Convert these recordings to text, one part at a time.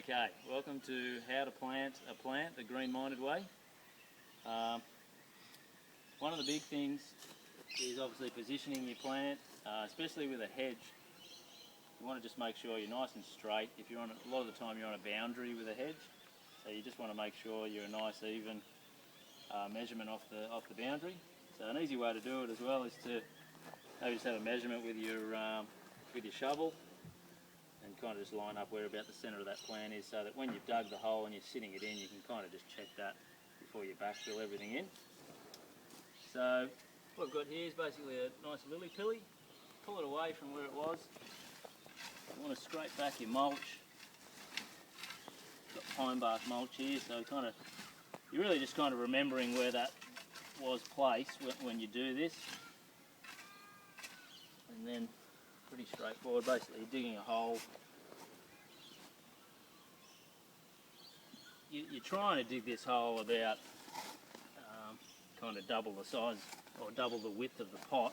Okay, welcome to how to plant a plant the green-minded way. One of the big things is obviously positioning your plant, especially with a hedge. You want to just make sure you're nice and straight. If you're on a lot of the time you're on a boundary with a hedge, so you just want to make sure you're a nice even measurement off the boundary. So an easy way to do it as well is to maybe just have a measurement with your shovel and kind of just line up where about the centre of that plant is, so that when you've dug the hole and you're sitting it in, you can kind of just check that before you backfill everything in. So what I've got here is basically a nice lily pilly. Pull it away from where it was. You want to scrape back your mulch. Got pine bark mulch here, so you're really just kind of remembering where that was placed when you do this. And then pretty straightforward, basically digging a hole. You're trying to dig this hole about kind of double the size or double the width of the pot.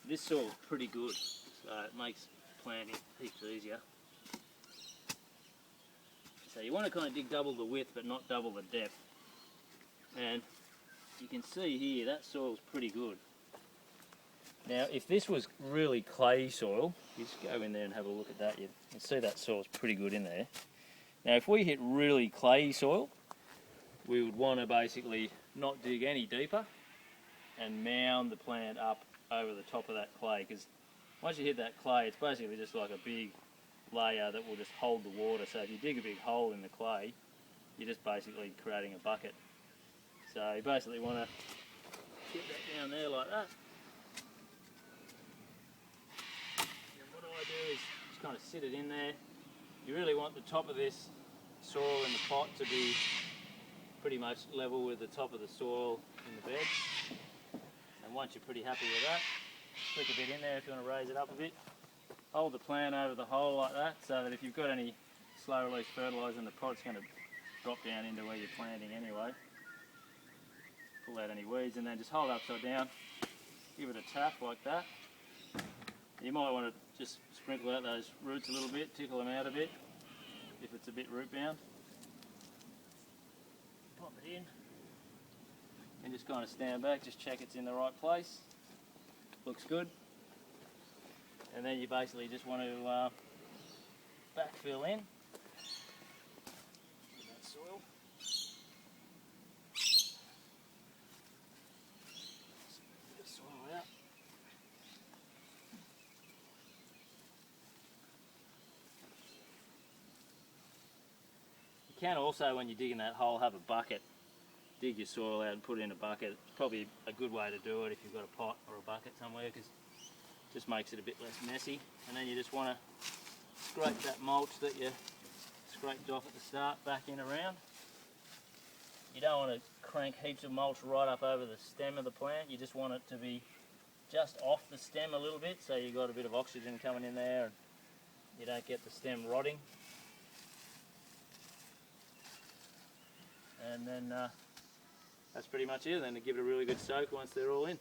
This soil's pretty good, so it makes planting heaps easier. So you want to kind of dig double the width but not double the depth. And you can see here that soil's pretty good. Now if this was really clay soil, you just go in there and have a look at that, you can see that soil's pretty good in there. Now if we hit really clayey soil, we would want to basically not dig any deeper and mound the plant up over the top of that clay, because once you hit that clay it's basically just like a big layer that will just hold the water. So if you dig a big hole in the clay, you're just basically creating a bucket. So you basically want to get that down there like that. And what I do is just kind of sit it in there. You really want the top of this soil in the pot to be pretty much level with the top of the soil in the bed. And once you're pretty happy with that, stick a bit in there if you want to raise it up a bit. Hold the plant over the hole like that, so that if you've got any slow release fertiliser in the pot, it's going to drop down into where you're planting anyway. Pull out any weeds and then just hold it upside down, give it a tap like that. You might want to just sprinkle out those roots a little bit, tickle them out a bit if it's a bit root bound. Pop it in and just kind of stand back, just check it's in the right place. Looks good. And then you basically just want to backfill in with that soil. Get the soil out. You can also, when you're digging that hole, have a bucket. Dig your soil out and put it in a bucket. It's probably a good way to do it if you've got a pot or a bucket somewhere, because it just makes it a bit less messy. And then you just want to scrape that mulch that you scraped off at the start back in around. You don't want to crank heaps of mulch right up over the stem of the plant. You just want it to be just off the stem a little bit, so you've got a bit of oxygen coming in there and you don't get the stem rotting. And then that's pretty much it. Then to give it a really good soak once they're all in.